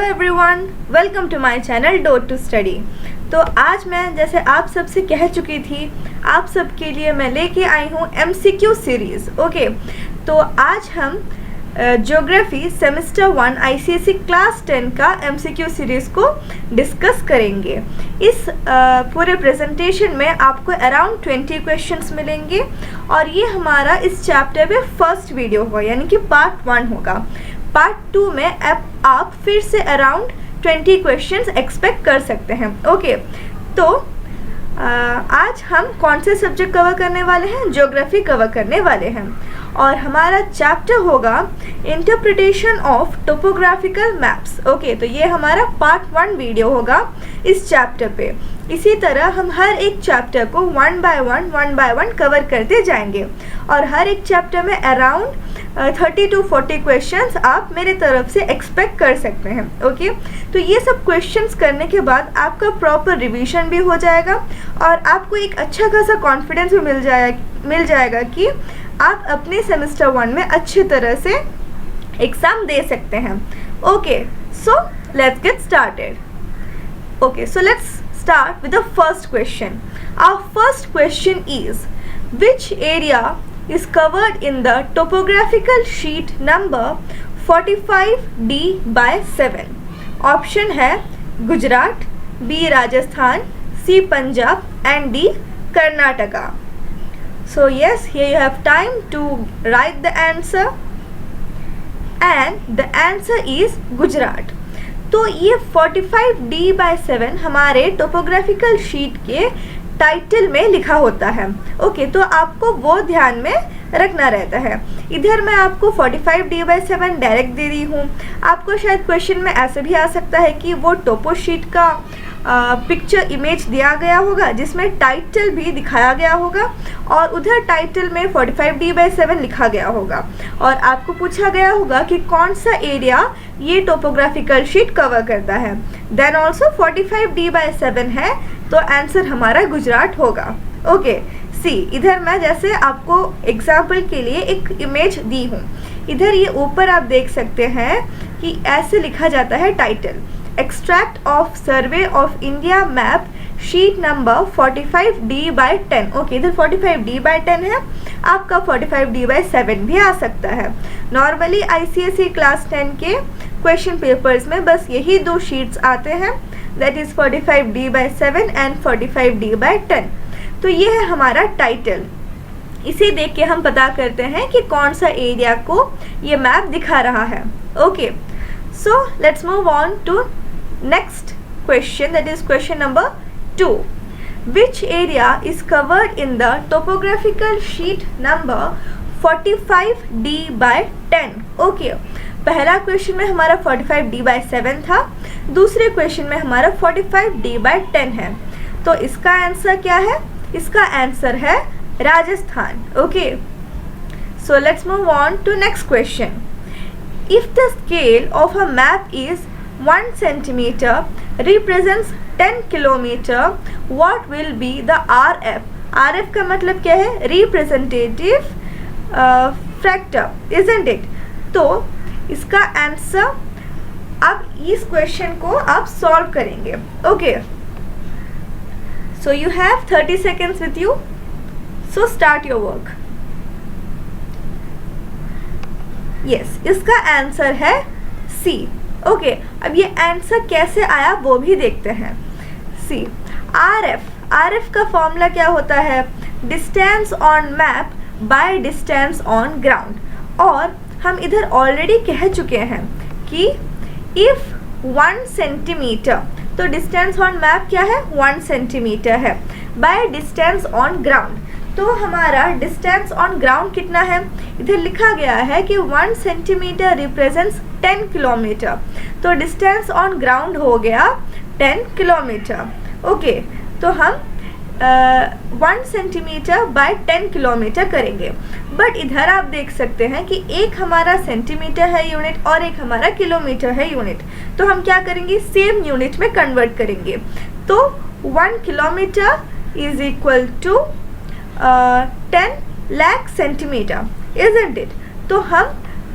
Everyone, welcome to my channel dot to study. तो आज मैं जैसे आप सबसे कह चुकी थी, आप सबके लिए मैं लेके आई हूँ MCQ सीरीज़। ओके, तो आज हम ज्योग्राफी सेमेस्टर 1 ICSE क्लास 10 का MCQ सीरीज़ को डिस्कस करेंगे। इस पूरे प्रेजेंटेशन में आपको अराउंड 20 क्वेश्चंस मिलेंगे और ये हमारा इस चैप्टर में फर्स्ट वीडियो होगा, यानी कि पार्ट 1 होगा। पार्ट 2 में आप फिर से अराउंड 20 क्वेश्चंस एक्सपेक्ट कर सकते हैं। ओके, तो आज हम कौन से सब्जेक्ट कवर करने वाले हैं? ज्योग्राफी कवर करने वाले हैं और हमारा चैप्टर होगा interpretation of topographical maps. Okay, तो ये हमारा पार्ट 1 वीडियो होगा इस चैप्टर पे। इसी तरह हम हर एक चैप्टर को वन बाय वन कवर करते जाएंगे और हर एक चैप्टर में अराउंड 30 to 40 क्वेश्चंस आप मेरे तरफ से एक्सपेक्ट कर सकते हैं। ओके, तो ये सब क्वेश्चंस करने के बाद आपका प्रॉपर रिवीजन भी हो जाएगा और आपको एक अच्छा खासा कॉन्फिडेंस भी मिल जाएगा कि आप अपने सेमेस्टर 1 में अच्छी तरह से एग्ज़ाम दे सकते हैं। Okay, so let's get started. Okay, so let's start with the first question. Our first question is, which area is covered in the topographical sheet number 45D by 7? Option है Gujarat, B Rajasthan, C Punjab and D Karnataka. So yes, here you have time to write the answer and the answer is Gujarat. तो ये 45D/7 हमारे topographical sheet के title में लिखा होता है। Okay, तो आपको वो ध्यान में रखना रहता है। इधर मैं आपको 45D/7 डायरेक्ट दे रही हूँ। आपको शायद क्वेश्चन में ऐसे भी आ सकता है कि वो टोपो शीट का पिक्चर इमेज दिया गया होगा जिसमें टाइटल भी दिखाया गया होगा और उधर टाइटल में 45D/7 लिखा गया होगा और आपको पूछा गया होगा कि कौन सा एरिया ये टोपोग्राफिकल शीट कवर करता है। देन ऑल्सो 45D/7 है, तो आंसर हमारा गुजरात होगा। ओके, सी इधर मैं जैसे आपको एग्जाम्पल के लिए एक इमेज दी हूँ। इधर ये ऊपर आप देख सकते हैं कि ऐसे लिखा जाता है title, extract of survey of India map sheet number 45D/10। Okay, इधर 45D/10 है, आपका 45D/7 भी आ सकता है। नॉर्मली ICSE क्लास 10 के क्वेश्चन पेपर्स में बस यही दो शीट्स आते हैं, that is 45D/7 and 45D/10। तो ये है हमारा टाइटल। इसे देख के हम पता करते हैं कि कौन सा एरिया को ये मैप दिखा रहा है। Okay, so let's move on to next question, that is question number 2. Which area is covered in the topographical sheet number 45D/10? Okay, पहला क्वेश्चन में हमारा 45D/7 था, दूसरे क्वेश्चन में हमारा 45D/10 है। तो इसका आंसर क्या है? इसका आंसर है Rajasthan. Okay, so let's move on to next question. If the scale of a map is 1 centimeter represents 10 kilometer, what will be the RF? RF का मतलब क्या है? Representative factor, isn't it? तो इसका आंसर अब इस क्वेश्चन को आप सॉल्व करेंगे। Okay, so you have 30 seconds with you, so start your work. Yes, इसका आंसर है C। ओके, अब ये आंसर कैसे आया वो भी देखते हैं। सी RF का फॉर्मूला क्या होता है? Distance on map by distance on ground. और हम इधर ऑलरेडी कह चुके हैं कि इफ 1 सेंटीमीटर, तो डिस्टेंस ऑन मैप क्या है? 1 सेंटीमीटर है, बाय डिस्टेंस ऑन ग्राउंड। तो हमारा डिस्टेंस ऑन ग्राउंड कितना है? इधर लिखा गया है कि 1 सेंटीमीटर रिप्रेजेंट्स 10 किलोमीटर, तो डिस्टेंस ऑन ग्राउंड हो गया 10 किलोमीटर। ओके, तो हम 1 सेंटीमीटर बाय 10 किलोमीटर करेंगे। बट इधर आप देख सकते हैं कि एक हमारा सेंटीमीटर है यूनिट और एक हमारा किलोमीटर है यूनिट, तो हम क्या करेंगे? सेम यूनिट में कन्वर्ट करेंगे। तो 1 kilometre is equal to 10 lakh centimetre, isn't it? तो हम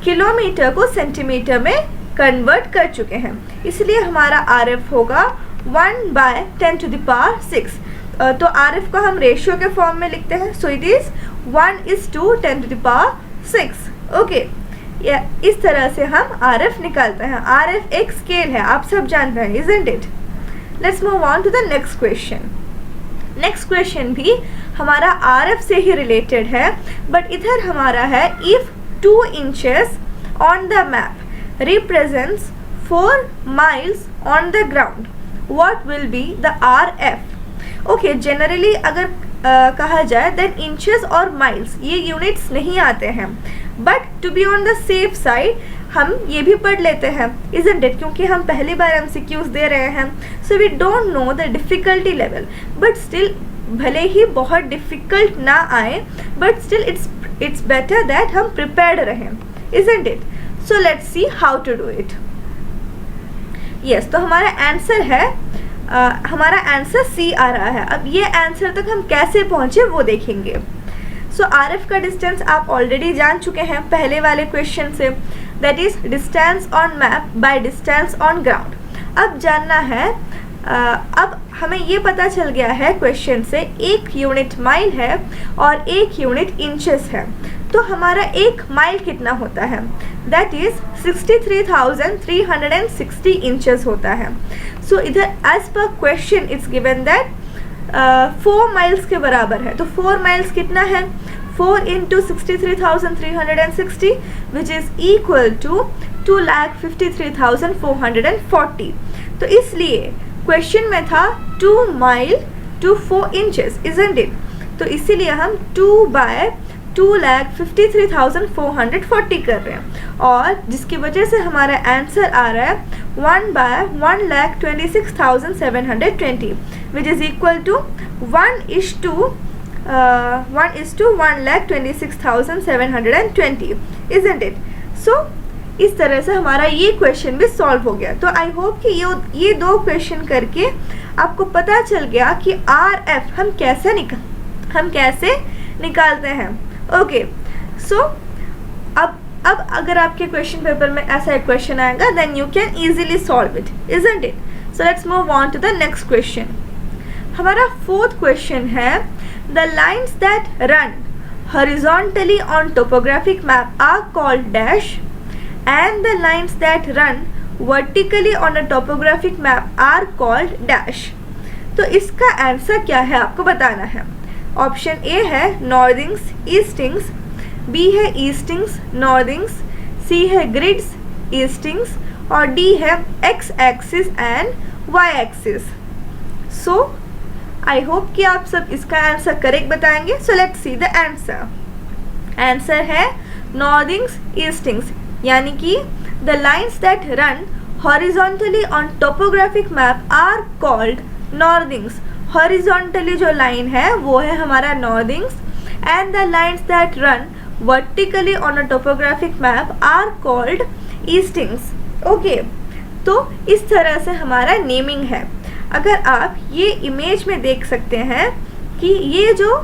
किलोमीटर को सेंटीमीटर में कन्वर्ट कर चुके हैं, इसलिए हमारा RF होगा 1/10⁶। तो RF को हम रेशियो के फॉर्म में लिखते हैं, सो इट इज 1:10⁶। ओके, इस तरह से हम RF निकालते हैं। RF एक स्केल है, आप सब जानते हैं, isn't it? Let's move on to the next question. Next question भी हमारा RF से ही रिलेटेड है, बट इधर हमारा है if 2 inches on the map represents 4 miles on the ground, what will be the RF? Okay, generally अगर कहा जाए देन इंचेस और माइल्स ये यूनिट्स नहीं आते हैं, but to be on the safe side हम ये भी पढ़ लेते हैं, isn't it? क्योंकि हम पहली बार MCQs दे रहे हैं, so we don't know the difficulty level, but still भले ही बहुत डिफ़िकल्ट ना आए, but still it's better that हम प्रिपेयर्ड रहें, isn't it? So let's see how to do it. Yes, तो हमारा आंसर है हमारा आंसर C आ रहा है। अब ये आंसर तक हम कैसे पहुँचे वो देखेंगे। सो RF का डिस्टेंस आप ऑलरेडी जान चुके हैं पहले वाले क्वेश्चन से, that is distance on map by distance on ground. अब जानना है, अब हमें ये पता चल गया है क्वेश्चन से 1 यूनिट माइल है और 1 यूनिट इंचेस है, तो हमारा 1 माइल कितना होता है, दैट इज 63,360 इंचेस होता है। सो इधर as per question it's given that 4 miles के बराबर है, तो 4 माइल्स कितना है, 4 × 63,360 विच इज़ इक्वल टू 2,53,440। तो इसलिए क्वेश्चन में था 2 mile to 4 inches, isn't it? तो इसीलिए हम 2/2,53,440 कर रहे हैं, और जिसकी वजह से हमारा आंसर आ रहा है 1/1,26,720 which is equal to 1:1,26,720, isn't it? So इस तरह से हमारा ये क्वेश्चन भी सॉल्व हो गया। तो आई होप कि ये 2 क्वेश्चन करके आपको पता चल गया कि RF हम कैसे निकालते हैं। ओके, सो अब अगर आपके क्वेश्चन पेपर में ऐसा एक क्वेश्चन आएगा then you can easily solve it, isn't it? So let's move on to the next question. हमारा 4th क्वेश्चन है, the lines that run horizontally on topographic map are called dash and the lines that run vertically on a topographic map are called dash। तो इसका answer क्या है आपको बताना है। Option A है नॉर्दिंग्स, ईस्टिंग्स, बी है ईस्टिंग्स, नॉर्दिंग्स, सी है ग्रिड्स, ईस्टिंग्स, और डी है X axis and Y axis. So I hope कि आप सब इसका आंसर करेक्ट बताएंगे। So let's see the answer. Answer है नॉर्दिंग्स, ईस्टिंग्स, यानी कि the lines that run horizontally on topographic map are called northings. Horizontally जो लाइन है वो है हमारा northings, and the lines that run vertically on a topographic map are called eastings. Okay, तो इस तरह से हमारा नेमिंग है। अगर आप ये इमेज में देख सकते हैं कि ये जो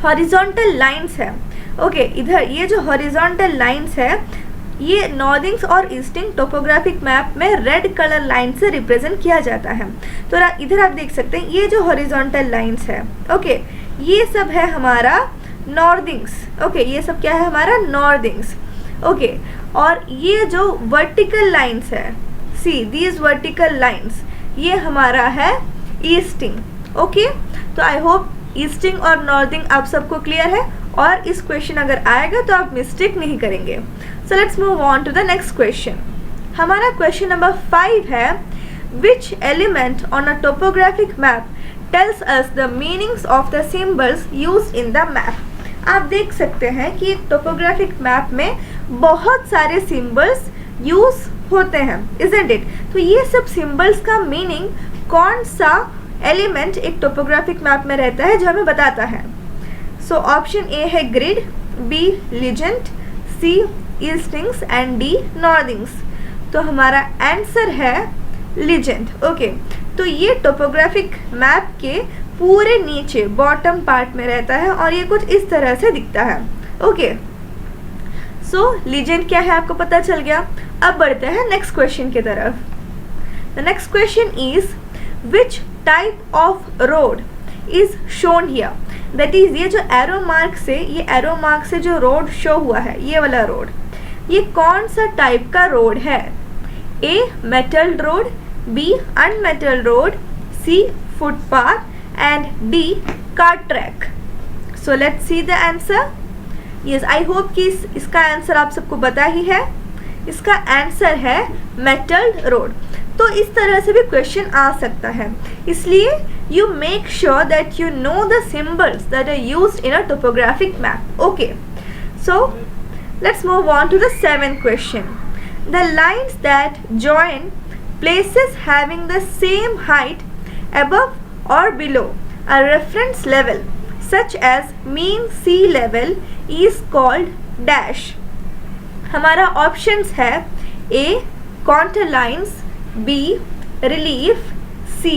हॉरिजॉन्टल लाइन्स है, ओके, इधर ये जो हॉरिजॉन्टल लाइन्स है ये नॉर्दिंग्स और ईस्टिंग टोपोग्राफिक मैप में रेड कलर लाइन से रिप्रेजेंट किया जाता है। तो इधर आप देख सकते हैं ये जो हॉरिजॉन्टल लाइन्स है, ओके, ये सब है हमारा नॉर्दिंग्स। ओके, ये सब क्या है हमारा नॉर्दिंग्स। ओके, और ये जो वर्टिकल लाइन्स है, सी दीज वर्टिकल लाइन्स, ये हमारा है ईस्टिंग। ओके, तो आई होप ईस्टिंग और नॉर्दिंग आप सबको क्लियर है, और इस क्वेश्चन अगर आएगा तो आप मिस्टेक नहीं करेंगे। So let's move on to the next question. हमारा क्वेश्चन नंबर 5 है, which element on a topographic map tells us the meanings of the symbols used in the map. आप देख सकते हैं कि एक टोपोग्राफिक मैप में बहुत सारे सिम्बल्स यूज होते हैं, isn't it? तो ये सब सिम्बल्स का मीनिंग कौन सा एलिमेंट एक टोपोग्राफिक मैप में रहता है जो हमें बताता है। सो ऑप्शन ए है grid, B legend, C eastings and D northings. तो हमारा आंसर है लीजेंड। ओके, तो ये टोपोग्राफिक मैप के पूरे नीचे बॉटम पार्ट में रहता है और ये कुछ इस तरह से दिखता है। ओके, सो लीजेंड क्या है आपको पता चल गया। अब बढ़ते हैं नेक्स्ट क्वेश्चन की तरफ। The next question is which type of road is shown here, that is ये जो एरो मार्क से जो रोड शो हुआ है, ये वाला रोड, ये कौन सा टाइप का रोड है। A metal road, B unmetal road, C footpath and D car track. So let's see the answer. Yes, I hope कि इसका आंसर आप सबको पता ही है। इसका आंसर है मेटल रोड। तो इस तरह से भी क्वेश्चन आ सकता है, इसलिए you make sure that you know the symbols that are used in a topographic map. Okay, so let's move on to the 7th question. The lines that join places having the same height above or below a reference level such as mean sea level is called dash। हमारा options है A contour lines, B relief, C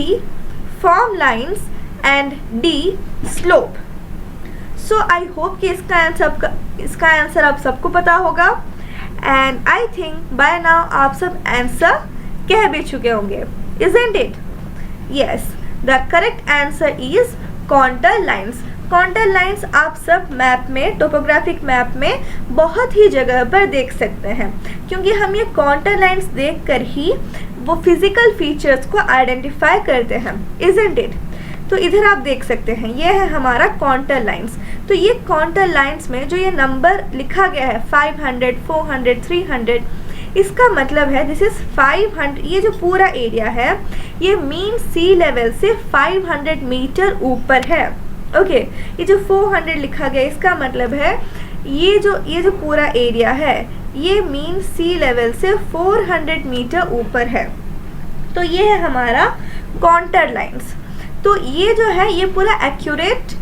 form lines and D slope। So I hope कि इसका answer आप सबको पता होगा and I think by now आप सब आंसर कह भी चुके होंगे, isn't it? Yes, the correct answer is contour lines। contour lines आप सब मैप में, टोपोग्राफिक मैप में बहुत ही जगह पर देख सकते हैं, क्योंकि हम ये contour lines देख कर ही वो फिजिकल फीचर्स को आइडेंटिफाई करते हैं, isn't it? तो इधर आप देख सकते हैं, ये है हमारा contour lines। तो ये contour lines में जो ये नंबर लिखा गया है 500, 400, 300, इसका मतलब है दिस इज 500। ये जो पूरा एरिया है ये मीन सी लेवल से 500 मीटर ऊपर है। ओके, ये जो 400 लिखा गया इसका मतलब है ये जो पूरा एरिया है ये मीन सी लेवल से 400 मीटर ऊपर है। तो ये है हमारा कॉन्टर लाइंस। तो ये जो है ये पूरा एक्यूरेट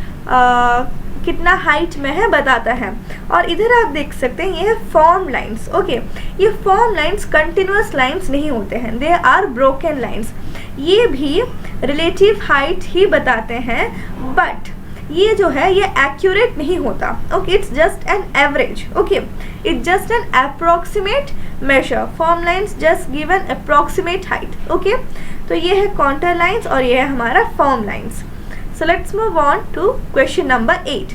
कितना हाइट में है बताता है। और इधर आप देख सकते हैं ये है फॉर्म लाइंस। ओके, ये फॉर्म लाइंस कंटिन्यूअस लाइंस नहीं होते हैं, दे आर ब्रोकन लाइंस। ये भी रिलेटिव हाइट ही बताते हैं, बट ये जो है ये एक्यूरेट नहीं होता। Okay, it's just an average. Okay, it's just an approximate measure. Form lines just give an approximate height. Okay, तो ये है कॉन्टर लाइंस और ये है हमारा form lines. So let's move on to question number 8.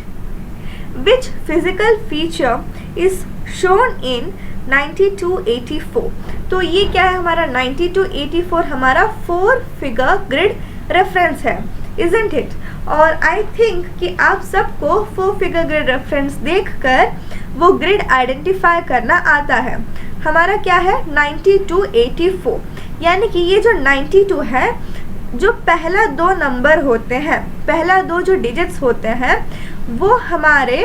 Which physical feature is shown in 9284? तो ये क्या है हमारा 9284 हमारा 4 फिगर ग्रिड रेफरेंस है, isn't it? और आई थिंक कि आप सबको 4 फिगर ग्रिड रेफरेंस देखकर वो ग्रिड आइडेंटिफाई करना आता है। हमारा क्या है 9284, यानी कि ये जो 92 है, जो पहला 2 नंबर होते हैं, पहला 2 जो डिजिट्स होते हैं वो हमारे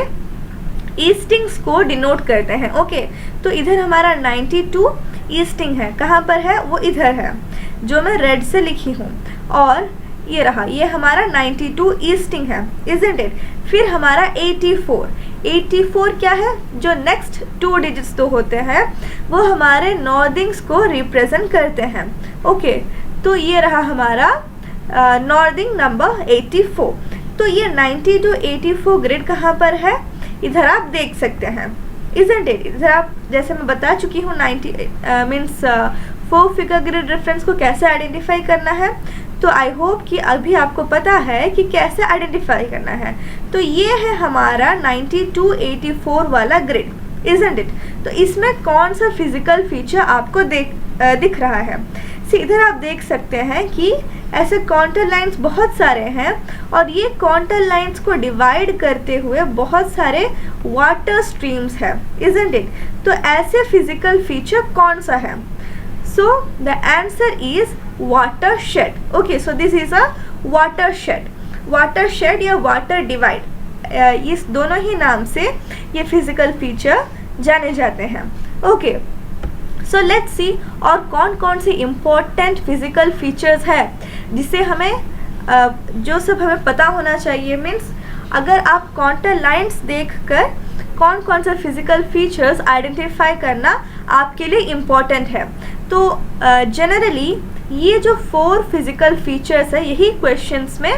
ईस्टिंग्स को डिनोट करते हैं। ओके, तो इधर हमारा 92 ईस्टिंग है, कहाँ पर है वो इधर है जो मैं रेड से लिखी हूँ, और ये रहा, ये हमारा 92 ईस्टिंग है, इजंट इट। फिर हमारा 84 क्या है, जो नेक्स्ट 2 डिजिट्स तो होते हैं वो हमारे नॉर्दिंग्स को रिप्रेजेंट करते हैं। ओके, तो ये रहा हमारा नॉर्दिंग नंबर 84। तो ये 92 84 ग्रिड कहाँ पर है, इधर आप देख सकते हैं, इजंट इट। इधर आप, जैसे मैं बता चुकी हूँ 90 मीन्स 4 फिगर ग्रिड रेफरेंस को कैसे आइडेंटिफाई करना है, तो आई होप कि अभी आपको पता है कि कैसे आइडेंटिफाई करना है। तो ये है हमारा 92 84 वाला ग्रिड, इजंट इट। तो इसमें कौन सा फिजिकल फीचर आपको दिख रहा है। इधर आप देख सकते हैं कि ऐसे कॉन्टर लाइंस बहुत सारे हैं, और ये कॉन्टर लाइंस को डिवाइड करते हुए बहुत सारे वाटर स्ट्रीम्स है, इजंट इट। तो ऐसे फिजिकल फीचर कौन सा है, so the answer is water shade. Okay, so this is a water shade या वाटर डिवाइड, इस दोनों ही नाम से ये फिजिकल फीचर जाने जाते हैं। ओके, सो लेट्स सी और कौन कौन से इम्पोर्टेंट फिजिकल फीचर्स है जिसे हमें जो सब हमें पता होना चाहिए। मीन्स अगर आप कॉन्टर लाइंस देखकर कौन कौन सा फिजिकल फीचर्स आइडेंटिफाई करना आपके लिए इम्पोर्टेंट है। तो जनरली ये जो 4 फिजिकल फीचर्स है यही क्वेश्चंस में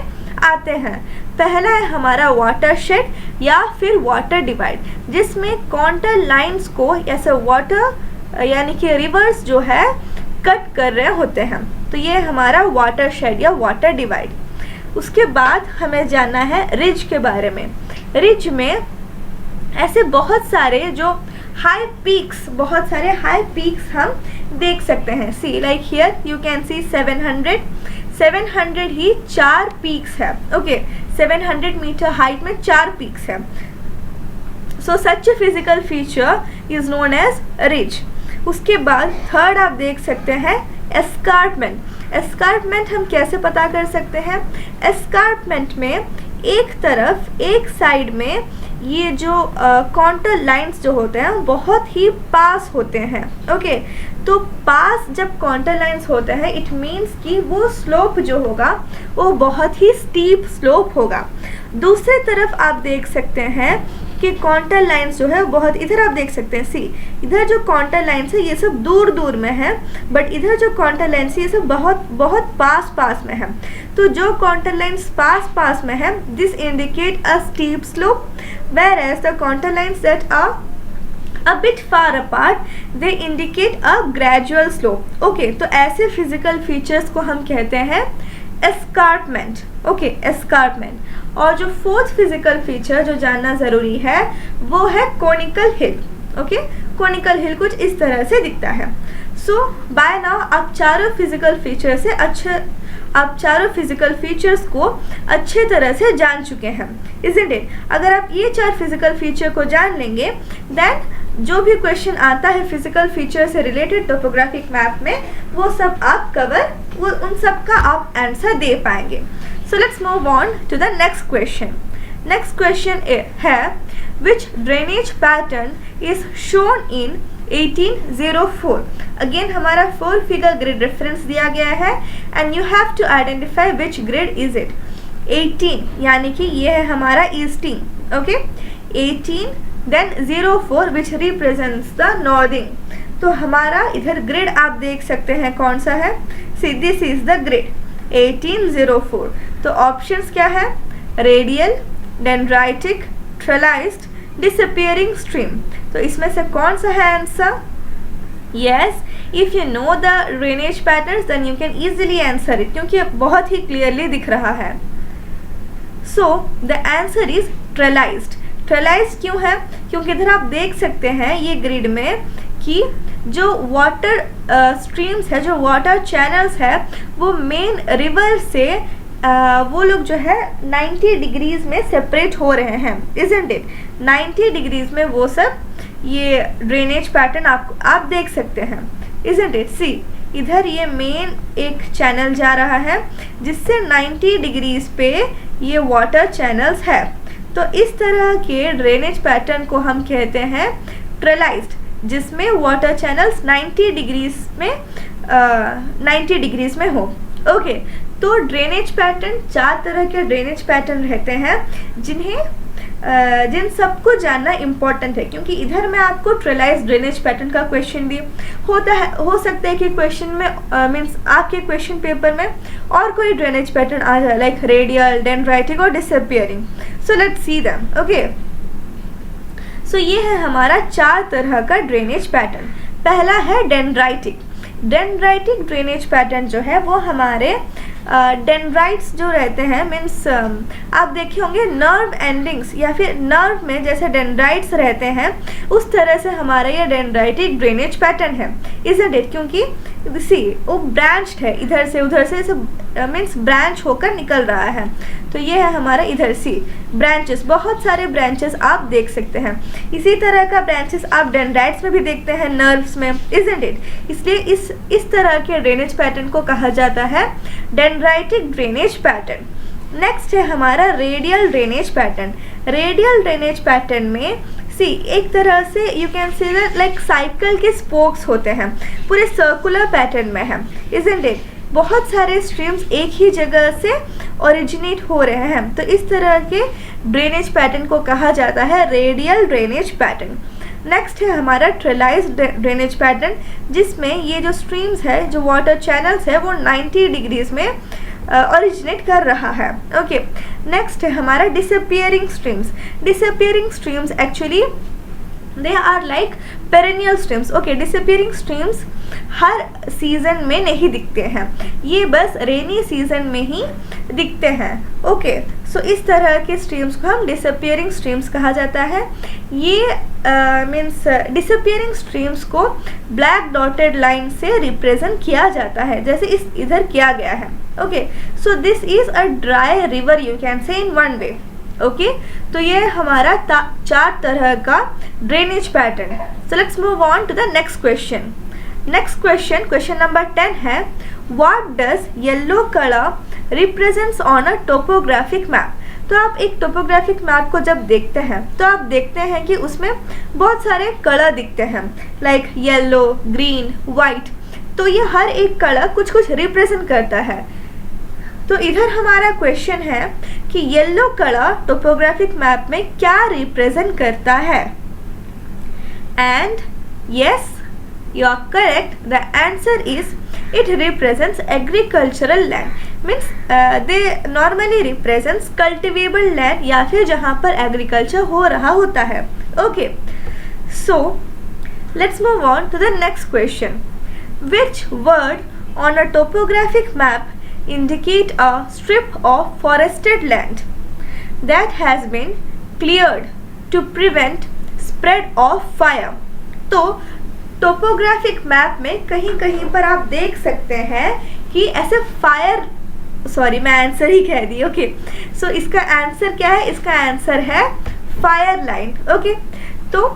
आते हैं। पहला है हमारा वाटरशेड या फिर वाटर डिवाइड, जिसमें कॉन्टर लाइंस को ऐसे वाटर यानी कि रिवर्स जो है कट कर रहे होते हैं, तो ये हमारा वाटरशेड या वाटर डिवाइड। उसके बाद हमें जानना है रिज के बारे में। रिज में ऐसे बहुत सारे जो हाई पीक्स, बहुत सारे हाई पीक्स हम देख सकते हैं। See like here you can see 700 ही 4 पीक्स है। ओके, 700 मीटर हाइट में 4 पीक्स है। So such a physical feature is known as ridge. उसके बाद थर्ड आप देख सकते हैं एस्कार्पमेंट। एस्कार्पमेंट हम कैसे पता कर सकते हैं? एस्कार्पमेंट में एक तरफ, एक साइड में ये जो कॉन्टर लाइंस जो होते हैं बहुत ही पास होते हैं। ओके, तो पास जब कॉन्टर लाइंस होते हैं इट मीन्स कि वो स्लोप जो होगा वो बहुत ही स्टीप स्लोप होगा। दूसरी तरफ आप देख सकते हैं कि कॉन्टर लाइंस जो है बहुत, इधर आप देख सकते हैं, सी इधर जो कॉन्टर लाइंस है ये सब दूर दूर में है, बट इधर जो कॉन्टर लाइंस है ये सब बहुत बहुत पास पास में है। तो जो कॉन्टर लाइंस पास पास में है this indicate a steep slope, whereas the contour lines that are a bit far apart they indicate a gradual slope। okay, तो ऐसे फिजिकल फीचर्स को हम कहते हैं एस्कार्पमेंट। Okay, escarpment. और जो फोर्थ फिजिकल फीचर जो जानना ज़रूरी है वो है कोनिकल हिल। ओके, कोनिकल हिल कुछ इस तरह से दिखता है। सो बाय नाउ आप चारों फिजिकल फीचर्स को अच्छे तरह से जान चुके हैं, इज़न्ट इट? अगर आप ये 4 फिजिकल फीचर को जान लेंगे देन जो भी क्वेश्चन आता है फिजिकल फीचर से रिलेटेड टोपोग्राफिक मैप में वो सब आप उन सब का आप आंसर दे पाएंगे। So let's move on to the next question. Next question है which drainage pattern is shown in 1804। Again हमारा 4 फिगर ग्रिड रेफरेंस दिया गया है and you have to identify which grid is it. 18 यानी कि ये है हमारा easting. Okay, 18 then 04 which represents the northing. तो हमारा इधर ग्रिड आप देख सकते हैं कौन सा है। See this is the grid 1804। तो ऑप्शंस क्या है? Radial, dendritic, trellised, disappearing stream. तो इसमें से कौन सा है answer? Yes, if you know the drainage patterns then you can easily answer it, क्योंकि बहुत ही क्लियरली दिख रहा है। So the answer is trellised. Trellised क्यों है? क्योंकि इधर आप देख सकते हैं ये ग्रिड में कि जो वाटर स्ट्रीम्स है, जो वाटर चैनल्स है वो मेन रिवर से वो लोग जो है 90 डिग्रीज में सेपरेट हो रहे हैं, इज़न्ट इट? 90 डिग्रीज में वो सब ये ड्रेनेज पैटर्न आप देख सकते हैं, इज़न्ट इट? सी इधर ये मेन एक चैनल जा रहा है जिससे 90 डिग्रीज पे ये वाटर चैनल्स है। तो इस तरह के ड्रेनेज पैटर्न को हम कहते हैं ट्रेलाइज्ड, जिसमें वाटर चैनल्स 90 डिग्रीज में हो। ओके, तो ड्रेनेज पैटर्न 4 तरह के ड्रेनेज पैटर्न रहते हैं जिन सबको जानना इम्पोर्टेंट है, क्योंकि इधर मैं आपको ट्रेलाइज्ड ड्रेनेज पैटर्न का क्वेश्चन भी हो सकता है कि क्वेश्चन में मीन्स आपके क्वेश्चन पेपर में और कोई ड्रेनेज पैटर्न आ जाए लाइक रेडियल, डेंड्राइटिक और disappearing. So let's see them. Okay, so ये है हमारा 4 तरह का ड्रेनेज पैटर्न। पहला है डेंड्राइटिक। डेंड्राइटिक ड्रेनेज पैटर्न जो है वो हमारे डेंड्राइट्स जो रहते हैं, मीन्स आप देखे होंगे नर्व एंडिंग्स या फिर नर्व में जैसे डेंड्राइट्स रहते हैं उस तरह से हमारा ये डेंड्राइटिक ड्रेनेज पैटर्न है, इज़न्ट इट? क्योंकि सी वो ब्रांच्ड है, इधर से उधर से मीन्स ब्रांच होकर निकल रहा है। तो ये है हमारा इधर सी ब्रांचेस, बहुत सारे ब्रांचेस आप देख सकते हैं। इसी तरह का ब्रांचेस आप डेंड्राइट्स में भी देखते हैं, नर्व्स में, इज़न्ट इट? इसलिए इस तरह के ड्रेनेज पैटर्न को कहा जाता है डेंड्राइटिक ड्रेनेज पैटर्न। नेक्स्ट है हमारा radial drainage pattern. Radial drainage pattern में एक तरह से you can C like cycle के स्पोक्स होते हैं, पूरे सर्कुलर पैटर्न में है, इज़न्ट इट? बहुत सारे स्ट्रीम्स एक ही जगह से ओरिजिनेट हो रहे हैं, तो इस तरह के ड्रेनेज पैटर्न को कहा जाता है रेडियल ड्रेनेज पैटर्न। नेक्स्ट है हमारा ट्रेलाइज्ड ड्रेनेज पैटर्न, जिसमें ये जो स्ट्रीम्स है, जो वाटर चैनल्स है वो 90 डिग्रीज में ओरिजिनेट कर रहा है। ओके, नेक्स्ट है हमारा disappearing streams. Disappearing streams actually they are like perennial streams. Okay, disappearing streams हर सीजन में नहीं दिखते हैं, ये बस रेनी सीजन में ही दिखते हैं। ओके, सो इस तरह के स्ट्रीम्स को हम डिसअपियरिंग स्ट्रीम्स कहा जाता है। ये मीन्स डिसअपियरिंग स्ट्रीम्स को ब्लैक डॉटेड लाइन से रिप्रेजेंट किया जाता है, जैसे इस इधर किया गया है। Okay, so this is a dry river, you can say in one way. Okay, तो ये हमारा 4 तरह का drainage pattern. So let's move on to the next question. Next question, question number 10 है, what does yellow colour represents on a topographic map. तो आप एक topographic map को जब देखते हैं तो आप देखते हैं कि उसमें बहुत सारे कलर दिखते हैं, लाइक येलो, ग्रीन, वाइट। तो ये हर एक कलर कुछ कुछ रिप्रेजेंट करता है। तो इधर हमारा क्वेश्चन है कि येलो कलर टोपोग्राफिक मैप में क्या रिप्रेजेंट करता है। And yes, you are correct, the answer is it represents agricultural land, means they normally represents cultivable land या फिर जहाँ पर agriculture हो रहा होता है। Okay, so let's move on to the next question. Which word on a topographic map indicate a strip of forested land that has been cleared to prevent spread of fire? तो topographic map में कहीं कहीं पर आप देख सकते हैं कि ऐसे फायर, सॉरी मैं आंसर ही कह दी। ओके, सो इसका आंसर क्या है? इसका आंसर है फायर लाइन। ओके, तो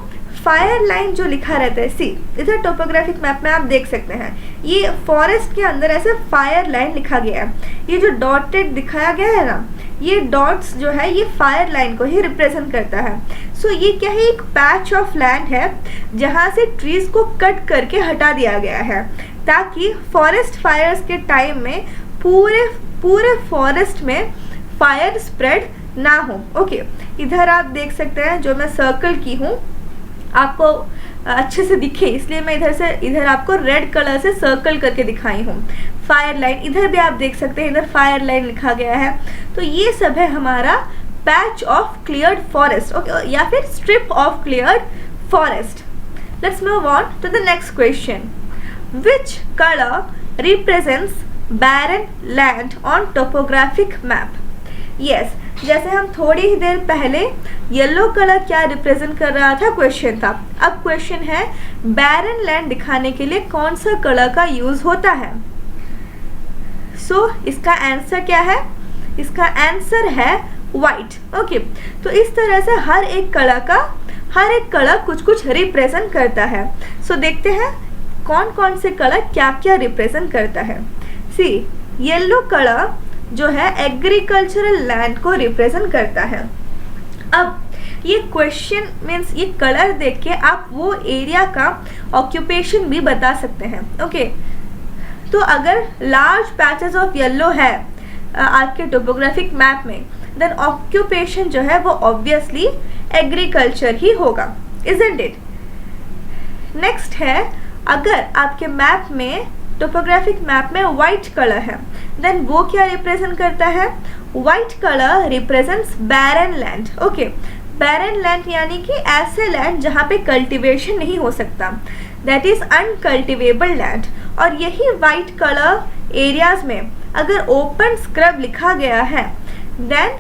फायर लाइन जो लिखा रहता है, सी इधर टोपोग्राफिक मैप में आप देख सकते हैं ये फॉरेस्ट के अंदर ऐसे फायर लाइन लिखा गया है। ये जो डॉटेड दिखाया गया है ना, ये डॉट्स जो है ये फायर लाइन को ही रिप्रेजेंट करता है। सो ये क्या है? एक पैच ऑफ लैंड है जहाँ से ट्रीज को कट करके हटा दिया गया है ताकि फॉरेस्ट फायर्स के टाइम में पूरे फॉरेस्ट में फायर स्प्रेड ना हो। ओके, इधर आप देख सकते हैं जो मैं सर्कल की हूँ आपको अच्छे से दिखे, इसलिए मैं इधर आपको रेड कलर से सर्कल करके दिखाई हूँ फायर लाइन। इधर भी आप देख सकते हैं, इधर फायर लाइन लिखा गया है। तो ये सब है हमारा patch of cleared forest, okay, या फिर strip of cleared forest. Let's move on to the next question. Which colour represents barren land on topographic map? Yes, जैसे हम थोड़ी ही देर पहले येलो कलर क्या रिप्रेजेंट कर रहा था, क्वेश्चन था। अब क्वेश्चन है बैरन लैंड दिखाने के लिए कौन सा कलर का यूज होता है। सो इसका आंसर क्या है? इसका आंसर है वाइट। ओके, तो इस तरह से हर एक कलर कुछ कुछ रिप्रेजेंट करता है। सो देखते हैं कौन कौन से कलर क्या क्या रिप्रेजेंट करता है। सी, येलो कलर जो है एग्रीकल्चरल लैंड को रिप्रेजेंट करता है। अब ये क्वेश्चन मीन्स ये कलर देख के आप वो एरिया का ऑक्यूपेशन भी बता सकते हैं। ओके, तो अगर लार्ज पैचेस ऑफ येलो है आपके टोपोग्राफिक मैप में, देन ऑक्यूपेशन जो है वो ऑब्वियसली एग्रीकल्चर ही होगा, इजंट इट? नेक्स्ट है, अगर आपके मैप में टोपोग्राफिक मैप में वाइट कलर है, देन वो क्या रिप्रेजेंट करता है? White colour represents barren land. Okay, barren land यानी कि ऐसे लैंड जहाँ पे कल्टीवेशन नहीं हो सकता, दैट इज अनकल्टिवेबल लैंड। और यही वाइट कलर एरियाज में अगर ओपन स्क्रब लिखा गया है, देन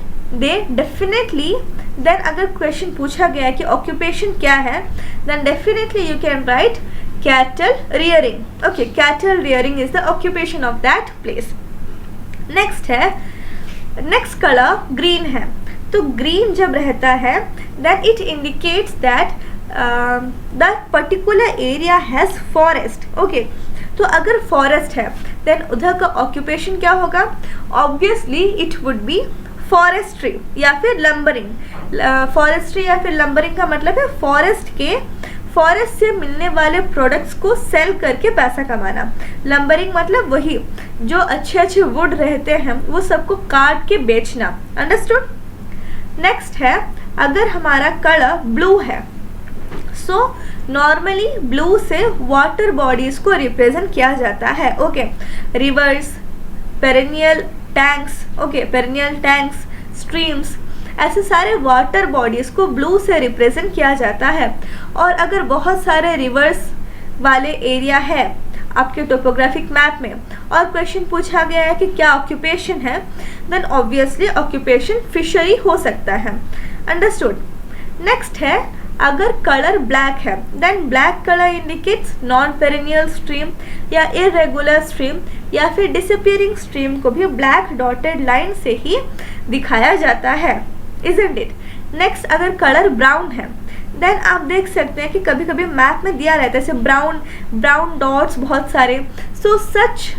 अगर क्वेश्चन पूछा गया है कि ऑक्यूपेशन क्या है, then definitely you can write cattle rearing. Okay, cattle rearing is the occupation of that place. Next है, next color green है। तो green जब रहता है then it indicates that that particular area has forest. Okay, तो अगर forest है then उधर का occupation क्या होगा? Obviously it would be forestry या फिर lumbering. Forestry या फिर lumbering का मतलब है फॉरेस्ट से मिलने वाले प्रोडक्ट्स को सेल करके पैसा कमाना। लंबरिंग मतलब वही जो अच्छे वुड रहते हैं वो सबको काट के बेचना। अंडरस्टूड? नेक्स्ट है, अगर हमारा कलर ब्लू है, सो नॉर्मली ब्लू से वाटर बॉडीज को रिप्रेजेंट किया जाता है। Okay, rivers, perennial tanks, okay, perennial tanks, streams, ऐसे सारे वाटर बॉडीज़ को ब्लू से रिप्रेजेंट किया जाता है। और अगर बहुत सारे रिवर्स वाले एरिया है आपके टोपोग्राफिक मैप में और क्वेश्चन पूछा गया है कि क्या ऑक्यूपेशन है, देन ऑब्वियसली ऑक्यूपेशन फिशरी हो सकता है। अंडरस्टूड। नेक्स्ट है, अगर कलर ब्लैक है then black colour indicates non perennial stream या इरेगुलर स्ट्रीम या फिर डिसअपीयरिंग स्ट्रीम को भी ब्लैक डॉटेड लाइन से ही दिखाया जाता है, इजंट इट। नेक्स्ट, अगर कलर ब्राउन है देन आप देख सकते हैं कि कभी कभी मैप में दिया रहता है जैसे ब्राउन डॉट्स बहुत सारे, सो सच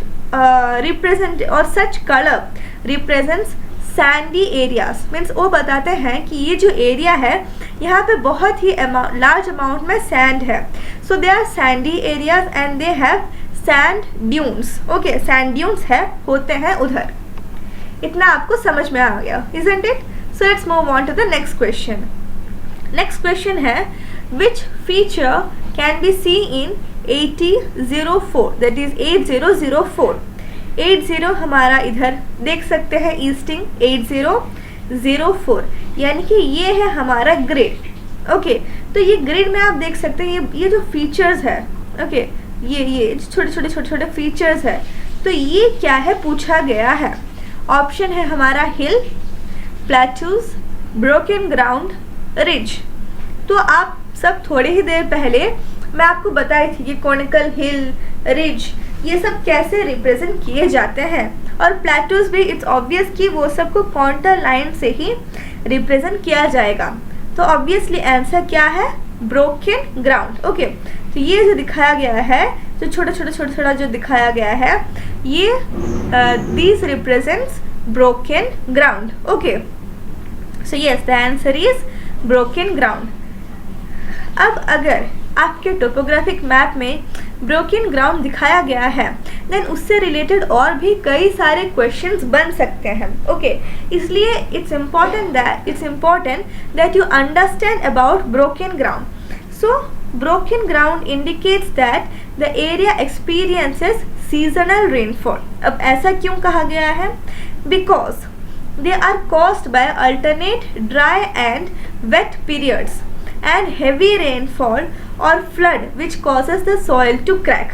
रिप्रेजेंट और such colour represents sandy areas, means वो बताते हैं कि ये जो एरिया है यहाँ पे बहुत ही लार्ज अमाउंट में सैंड है, so they are sandy areas and they have sand dunes, okay, sand dunes है होते हैं उधर। इतना आपको समझ में आ गया, isn't it. So let's move on to the next question. Next question है, which feature can be see इन 8004, दैट इज 8004। 80 हमारा इधर देख सकते हैं ईस्टिंग 8004, यानी कि ये है हमारा ग्रिड, ओके। तो ये ग्रिड में आप देख सकते हैं ये जो फीचर्स है, ओके, ये छोटे छोटे फीचर्स है, तो ये क्या है पूछा गया है। ऑप्शन है हमारा हिल, प्लेटूज, ब्रोकन ग्राउंड, रिज। तो आप सब थोड़ी ही देर पहले मैं आपको बताई थी कि कॉनिकल, हिल, रिज ये सब कैसे रिप्रेजेंट किए जाते हैं, और प्लेटूज भी इट्स ऑब्वियस कि वो सबको कॉन्टर लाइन से ही रिप्रेजेंट किया जाएगा। तो ऑब्वियसली आंसर क्या है, ब्रोकन ग्राउंड, ओके। तो ये जो दिखाया गया है, जो छोटा जो दिखाया गया है, ये these represents broken ground, okay. So yes, the answer is broken ground. अब अगर आपके टोपोग्राफिक मैप में ब्रोकन ग्राउंड दिखाया गया है देन उससे रिलेटेड और भी कई सारे क्वेश्चंस बन सकते हैं, ओके। इसलिए it's important that you understand about broken ground. So broken ground indicates that the area experiences seasonal rainfall. अब ऐसा क्यों कहा गया है, because they are caused by alternate dry and wet periods and heavy rainfall or flood which causes the soil to crack.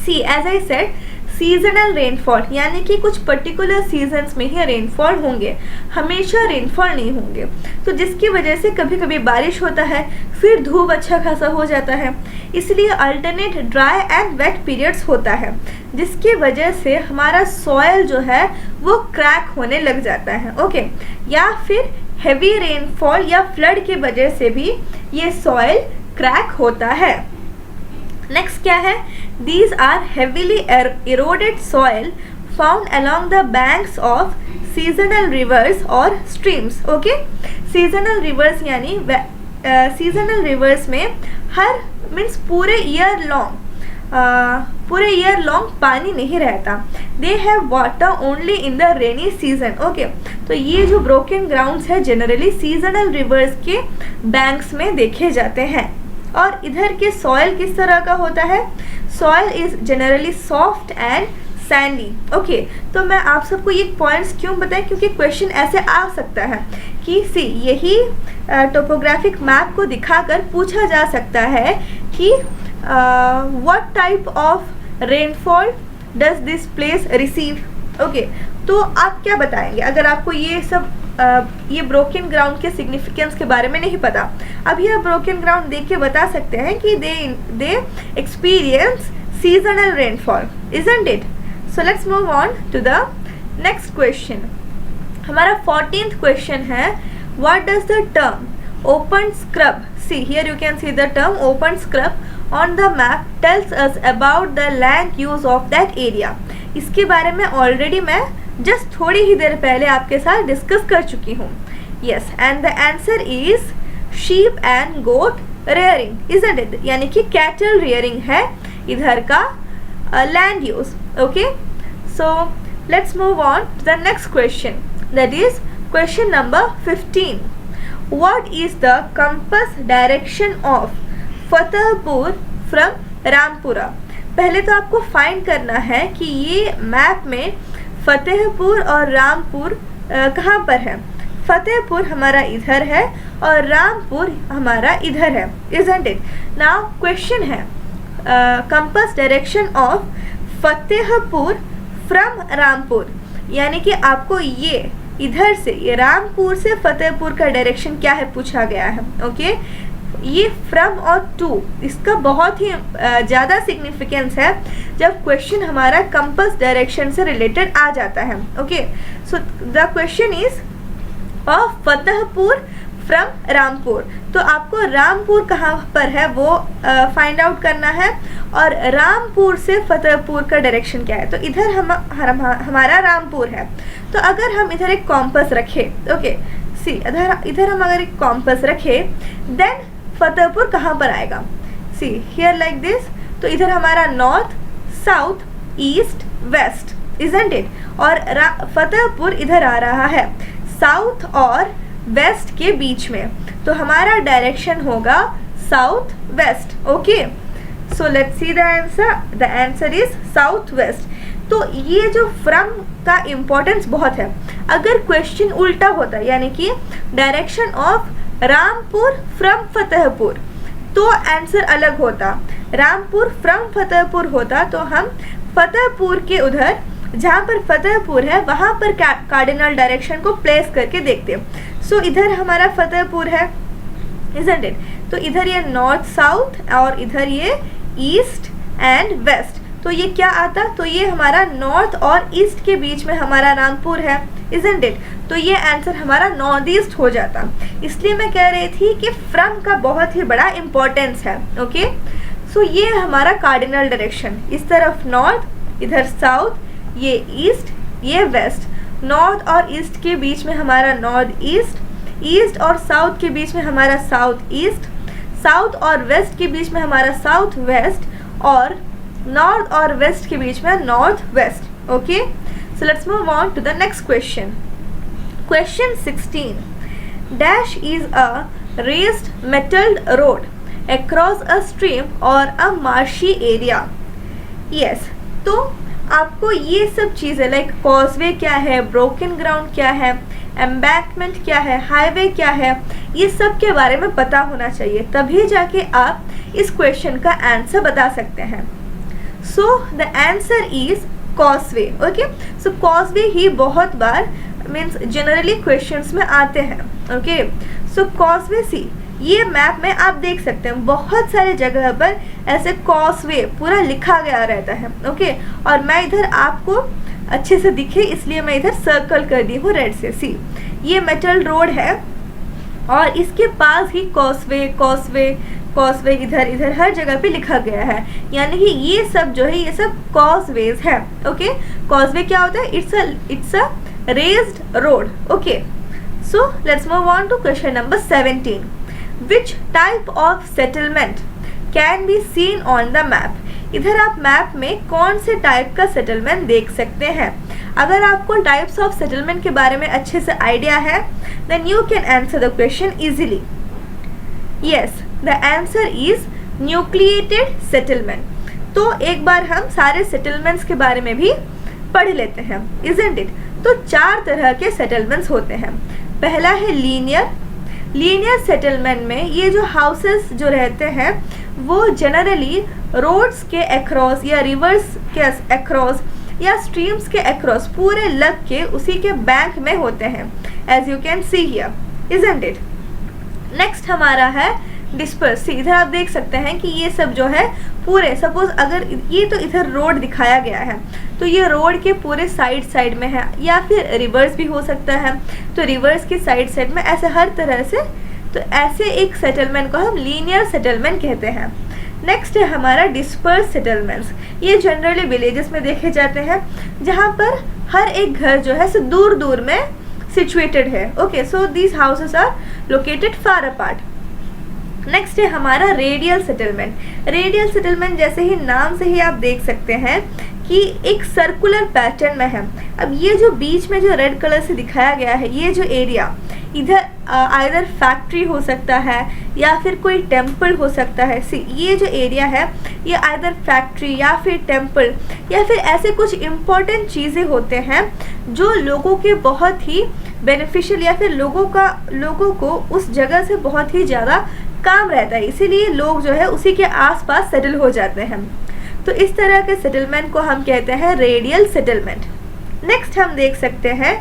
See, as I said, seasonal rainfall यानी कि कुछ particular seasons में ही रेनफॉल होंगे, हमेशा रेनफॉल नहीं होंगे, तो जिसकी वजह से कभी कभी बारिश होता है, फिर धूप अच्छा खासा हो जाता है, इसलिए alternate dry and wet periods होता है, जिसकी वजह से हमारा सॉयल जो है वो क्रैक होने लग जाता है, ओके। या फिर हेवी रेनफॉल या फ्लड की वजह से भी ये सॉयल क्रैक होता है। नेक्स्ट क्या है, these are heavily eroded soil found along the banks of seasonal rivers or streams, okay। seasonal rivers यानी seasonal rivers में हर मीन्स पूरे ईयर लॉन्ग पानी नहीं रहता, they have water only in the rainy season, okay। तो ये जो broken grounds है जनरली seasonal rivers के banks में देखे जाते हैं। और इधर के सॉइल किस तरह का होता है, soil is generally soft and Sandy, okay. तो मैं आप सबको ये पॉइंट्स क्यों बताएं, क्योंकि क्वेश्चन ऐसे आ सकता है कि सी यही टोपोग्राफिक मैप को दिखाकर पूछा जा सकता है कि what type of rainfall does this place receive, okay. तो आप क्या बताएंगे अगर आपको ये सब ये ब्रोकन ग्राउंड के सिग्निफिकेंस के बारे में नहीं पता। अभी आप ब्रोकन ग्राउंड देख के बता सकते हैं कि they experience seasonal rainfall, isn't it. So let's move on to the next question. हमारा 14th क्वेश्चन है, what does the term open scrub, see here you can see the term open scrub on the map tells us about the land use of that area. इसके बारे में already मैं just थोड़ी ही देर पहले आपके साथ discuss कर चुकी हूँ। Yes, and the answer is sheep and goat rearing, isn't it, यानी कि कैटल रेयरिंग है इधर का land use, okay. So let's move on to the next question, that is question number 15। What is the compass direction of Fatehpur from Rampura. पहले तो आपको find करना है कि ये मैप में फतेहपुर और रामपुर कहाँ पर है? फतेहपुर हमारा इधर है और रामपुर हमारा इधर है, isn't it? नाउ क्वेश्चन है compass direction of Fatehpur from Rampur, यानी कि आपको ये इधर से, ये रामपुर से फतेहपुर का डायरेक्शन क्या है पूछा गया है। ओके, ये फ्रॉम और टू, इसका बहुत ही ज़्यादा सिग्निफिकेंस है जब क्वेश्चन हमारा कंपास डायरेक्शन से रिलेटेड आ जाता है। Okay, so the question is of Fatehpur from Rampur, तो आपको रामपुर कहाँ पर है वो फाइंड आउट करना है, और रामपुर से फतेहपुर का डायरेक्शन क्या है। तो इधर हमारा रामपुर है, तो अगर हम इधर एक कॉम्पस रखें, ओके सी, इधर हम अगर एक कॉम्पस रखें, देन फतेहपुर कहाँ पर आएगा? सी हियर लाइक दिस, तो इधर हमारा north, south, east, west, isn't it, और फतेहपुर इधर आ रहा है साउथ और वेस्ट के बीच में, तो हमारा डायरेक्शन होगा south west. Okay, so let's see the answer is south west. तो ये जो फ्रॉम का इम्पोर्टेंस बहुत है। अगर क्वेश्चन उल्टा होता, यानी कि direction of Rampur from Fatehpur, तो आंसर अलग होता। रामपुर फ्रॉम फतेहपुर होता तो हम फतेहपुर के उधर, जहाँ पर फतेहपुर है वहाँ पर कार्डिनल डायरेक्शन को प्लेस करके देखते। सो इधर हमारा फतेहपुर है, isn't it? तो इधर ये नॉर्थ साउथ और इधर ये ईस्ट एंड वेस्ट, तो ये क्या आता? तो ये हमारा नॉर्थ और ईस्ट के बीच में हमारा रामपुर है, isn't it? तो ये आंसर हमारा नॉर्थ ईस्ट हो जाता। इसलिए मैं कह रही थी कि फ्रॉम का बहुत ही बड़ा इम्पोर्टेंस है। ओके, सो ये हमारा कार्डिनल डायरेक्शन, इस तरफ नॉर्थ, इधर साउथ, ये ईस्ट, ये वेस्ट, नॉर्थ और ईस्ट के बीच में हमारा नॉर्थ ईस्ट, ईस्ट और साउथ के बीच में हमारा साउथ ईस्ट, साउथ और वेस्ट के बीच में हमारा साउथ वेस्ट, और नॉर्थ और वेस्ट के बीच में north west. Okay, so let's move on to the next question. Question 16, dash is a raised metal road across a stream और अ मार्शी एरिया। यस, तो आपको ये सब चीज़ें लाइक कॉजवे क्या है, ब्रोकन ग्राउंड क्या है, एम्बैंकमेंट क्या है, हाईवे क्या है, ये सब के बारे में पता होना चाहिए, तभी जाके आप इस क्वेश्चन का आंसर बता सकते हैं। So the answer is causeway. Okay, so causeway ही बहुत बार मीन्स जनरली क्वेश्चंस में आते हैं। ओके, सो कॉजवे, सी ये मैप में आप देख सकते हैं बहुत सारे जगह पर ऐसे कॉजवे पूरा लिखा गया रहता है। ओके, और मैं इधर आपको अच्छे से दिखे इसलिए मैं इधर सर्कल कर दी हूँ रेड से। सी ये मेटल रोड है और इसके पास ही कॉजवे कॉजवे कॉजवे इधर इधर हर जगह पे लिखा गया है, यानी कि ये सब जो है ये सब कॉजवेज है। ओके, कॉजवे क्या होता है? It's a raised road. Okay, so let's move on to question number 17। Which type of settlement can be seen on the map? इधर आप मैप में कौन से टाइप का सेटलमेंट देख सकते हैं? अगर आपको टाइप्स ऑफ सेटलमेंट के बारे में अच्छे से आइडिया है, then you can answer the question easily. Yes, the answer is nucleated settlement. तो एक बार हम सारे सेटलमेंट्स के बारे में भी पढ़ लेते हैं, isn't it? तो 4 तरह के सेटलमेंट्स होते हैं। पहला है लीनियर सेटलमेंट में ये जो हाउसेस जो रहते हैं वो जनरली रोड्स के अक्रॉस या रिवर्स के अक्रॉस या स्ट्रीम्स के अक्रॉस पूरे लग के उसी के बैंक में होते हैं, as you can see here, isn't it. Next हमारा है डिस्पर्स। इधर आप देख सकते हैं कि ये सब जो है पूरे, सपोज अगर ये तो इधर रोड दिखाया गया है तो ये रोड के पूरे साइड में है, या फिर रिवर्स भी हो सकता है, तो रिवर्स के साइड में ऐसे हर तरह से, तो ऐसे एक सेटलमेंट को हम लीनियर सेटलमेंट कहते हैं। नेक्स्ट है हमारा डिस्पर्स सेटलमेंट्स। ये जनरली विलेजेस में देखे जाते हैं जहाँ पर हर एक घर जो है सो दूर दूर में सिचुएटेड है। Okay, so these houses are located far apart. Next है हमारा रेडियल सेटलमेंट। रेडियल सेटलमेंट जैसे ही नाम से ही आप देख सकते हैं कि एक सर्कुलर पैटर्न में है। अब ये जो बीच में जो रेड कलर से दिखाया गया है, ये जो एरिया इधर आइदर फैक्ट्री हो सकता है या फिर कोई टेम्पल हो सकता है। सी ये जो एरिया है ये आइदर फैक्ट्री या फिर टेम्पल या फिर ऐसे कुछ इम्पॉर्टेंट चीज़ें होते हैं जो लोगों के बहुत ही बेनिफिशियल या फिर लोगों को उस जगह से बहुत ही ज़्यादा काम रहता है, इसीलिए लोग जो है उसी के आसपास सेटल हो जाते हैं। तो इस तरह के सेटलमेंट को हम कहते हैं रेडियल सेटलमेंट। नेक्स्ट हम देख सकते हैं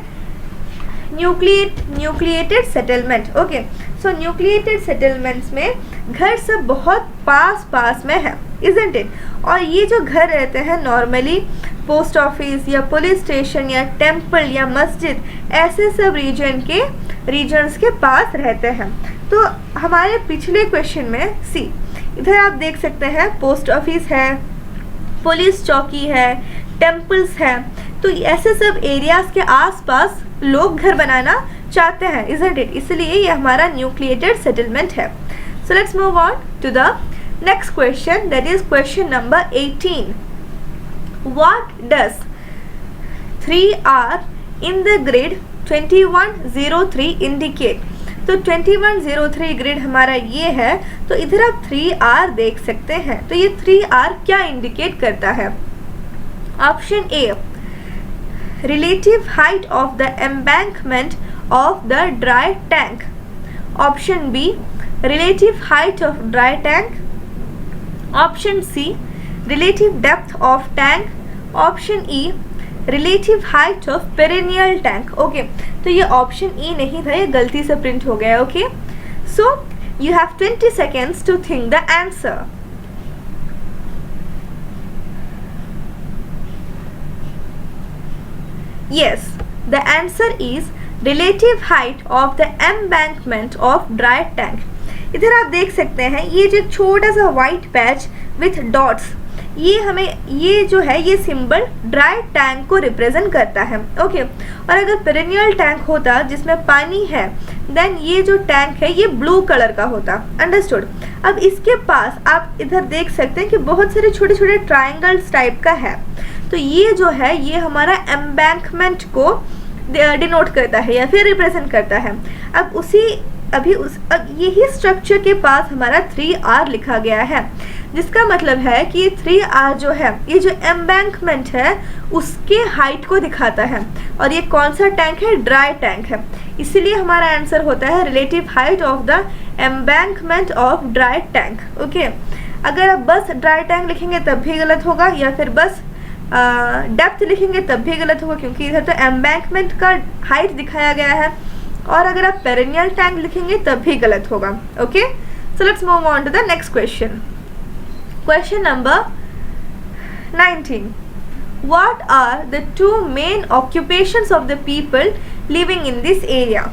न्यूक्लिएटेड सेटलमेंट। ओके, सो न्यूक्लिएटेड सेटलमेंट्स में घर सब बहुत पास में है, इजंट इट। और ये जो घर रहते हैं नॉर्मली पोस्ट ऑफिस या पुलिस स्टेशन या टेम्पल या मस्जिद ऐसे सब रीजन्स के पास रहते हैं। तो हमारे पिछले क्वेश्चन में सी इधर आप देख सकते हैं पोस्ट ऑफिस है, पुलिस चौकी है, टेम्पल्स है, तो ऐसे सब एरियाज के आसपास लोग घर बनाना चाहते हैं, इजंट इट। इसलिए ये हमारा न्यूक्लिएटेड सेटलमेंट है। So let's move on to the next question, that is question number 18। What does 3R in the grid 2103 indicate? तो 2103 ग्रिड हमारा ये है, तो इधर आप 3R देख सकते हैं। तो ये 3R क्या इंडिकेट करता है? Option A, relative height of the embankment of the dry tank. Option B, relative height of dry tank. Option C, relative depth of tank. Option E, relative height of perennial tank. Okay, तो ये option E नहीं था, ये गलती से print हो गया। Okay, so you have 20 seconds to think the answer. Yes, the answer is relative height of the embankment of dry tank. इधर आप देख सकते हैं ये जो छोटा सा white patch with dots, ये जो है ये सिंबल ड्राई टैंक को रिप्रेजेंट करता है। ओके, और अगर पेरेनियल टैंक होता जिसमें पानी है, देन ये जो टैंक है ये ब्लू कलर का होता। अंडरस्टूड। अब इसके पास आप इधर देख सकते हैं कि बहुत सारे छोटे छोटे ट्राइंगल्स टाइप का है, तो ये जो है ये हमारा एम्बैंकमेंट को डिनोट करता है या फिर रिप्रेजेंट करता है। अब यही स्ट्रक्चर के पास हमारा 3R लिखा गया है, जिसका मतलब है कि 3R जो है ये जो एम्बैंकमेंट है उसके हाइट को दिखाता है, और ये कौन सा टैंक है? ड्राई टैंक है। इसीलिए हमारा आंसर होता है relative height of the embankment of dry tank. Okay, अगर आप बस ड्राई टैंक लिखेंगे तब भी गलत होगा, या फिर बस डेप्थ लिखेंगे तब भी गलत होगा, क्योंकि इधर तो एम्बैंकमेंट का हाइट दिखाया गया है, और अगर आप पेरेनियल टैंक लिखेंगे तब भी गलत होगा। Okay, so let's move on to the next question. Question number 19। What are the two main occupations of the people living in this area?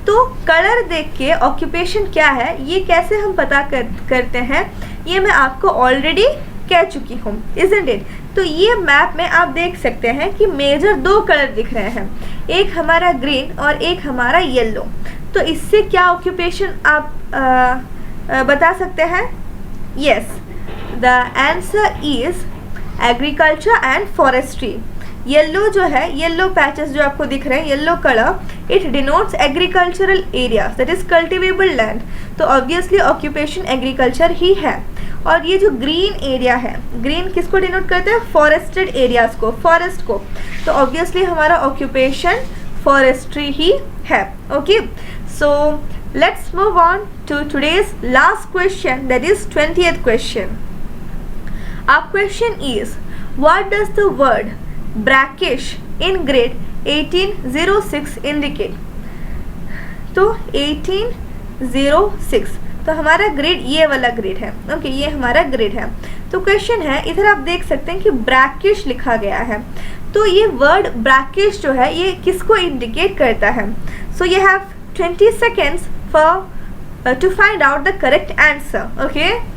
तो कलर देख के ऑक्यूपेशन क्या है ये कैसे हम पता करते हैं, ये मैं आपको ऑलरेडी कह चुकी हूँ, इजंट इट। तो ये मैप में आप देख सकते हैं कि मेजर दो कलर दिख रहे हैं, एक हमारा ग्रीन और एक हमारा येलो। तो इससे क्या ऑक्यूपेशन आप बता सकते हैं? Yes, the answer is agriculture and forestry. Yellow जो है, येलो पैचेस जो आपको दिख रहे हैं, yellow colour, it denotes agricultural area, that is cultivable land. तो ऑब्वियसली ऑक्यूपेशन एग्रीकल्चर ही है। और ये जो ग्रीन एरिया है, ग्रीन किसको डिनोट करते हैं? फॉरेस्टेड एरियाज को, फॉरेस्ट को। तो ऑब्वियसली हमारा ऑक्यूपेशन फॉरेस्ट्री ही है। Okay, so let's move on to today's last question, that is 20th question. Our question is, what does the word brackish in grade 1806 indicate? तो 1806, तो हमारा ग्रेड ये वाला ग्रेड है। ओके, ये हमारा ग्रेड है। तो क्वेश्चन है, इधर आप देख सकते हैं कि ब्रैकिश लिखा गया है। तो ये वर्ड ब्रैकिश जो है ये किसको इंडिकेट करता है? So you have 20 seconds for to find out the correct answer. Okay,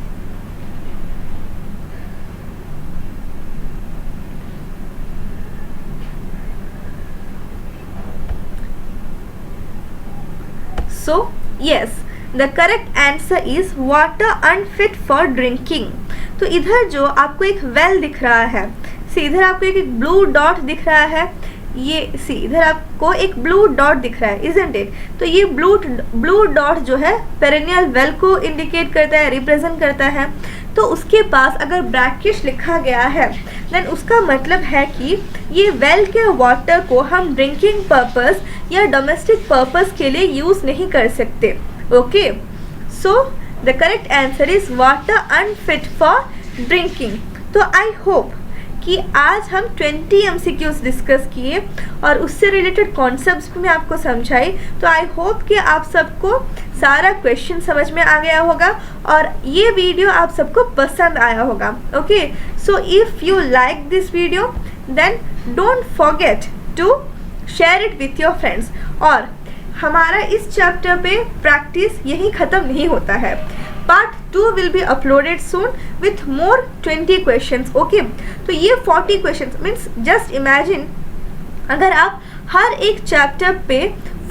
so yes, the correct answer is water unfit for drinking। तो इधर जो आपको एक वेल दिख रहा है, सी इधर आपको एक ब्लू डॉट दिख रहा है, ये सी इधर आपको एक ब्लू डॉट दिख रहा है, इजंट इट? तो ये ब्लू डॉट जो है पेरिनियल वेल को इंडिकेट करता है, रिप्रेजेंट करता है। तो उसके पास अगर ब्रैकिश लिखा गया है देन उसका मतलब है कि ये वेल के वाटर को हम ड्रिंकिंग पर्पस या डोमेस्टिक पर्पस के लिए यूज़ नहीं कर सकते। Okay, so the correct answer is water unfit for drinking. तो आई होप कि आज हम 20 MCQs डिस्कस किए और उससे रिलेटेड कॉन्सेप्ट्स भी मैं आपको समझाई। तो आई होप कि आप सबको सारा क्वेश्चन समझ में आ गया होगा और ये वीडियो आप सबको पसंद आया होगा। Okay, so if you like this video then don't forget to share it with your friends. और हमारा इस चैप्टर पे प्रैक्टिस यही ख़त्म नहीं होता है। Part 2 will be uploaded soon with more 20 questions. Okay, तो ये 40 questions means just imagine अगर आप हर एक चैप्टर पे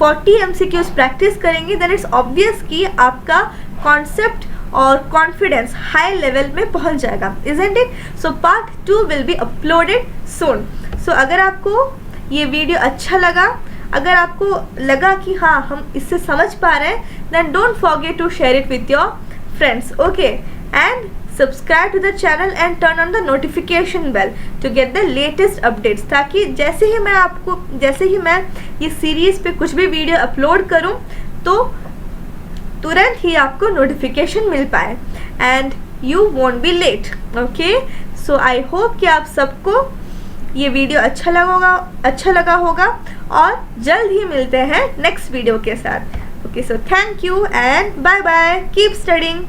40 MCQs प्रैक्टिस करेंगे देन इट्स ऑब्वियस कि आपका कॉन्सेप्ट और कॉन्फिडेंस हाई लेवल में पहुंच जाएगा, isn't it? So part 2 will be uploaded soon. So अगर आपको ये वीडियो अच्छा लगा, अगर आपको लगा कि हाँ हम इससे समझ पा रहे हैं then don't forget to share it with your friends. Okay, and subscribe to the channel and turn on the notification bell to get the latest updates, ताकि जैसे ही मैं ये सीरीज़ पे कुछ भी वीडियो अपलोड करूँ तो तुरंत ही आपको नोटिफिकेशन मिल पाए and you won't be late. Okay, so I hope कि आप सबको ये वीडियो अच्छा लगा होगा और जल्द ही मिलते हैं नेक्स्ट वीडियो के साथ। Okay, so thank you and bye bye. Keep studying.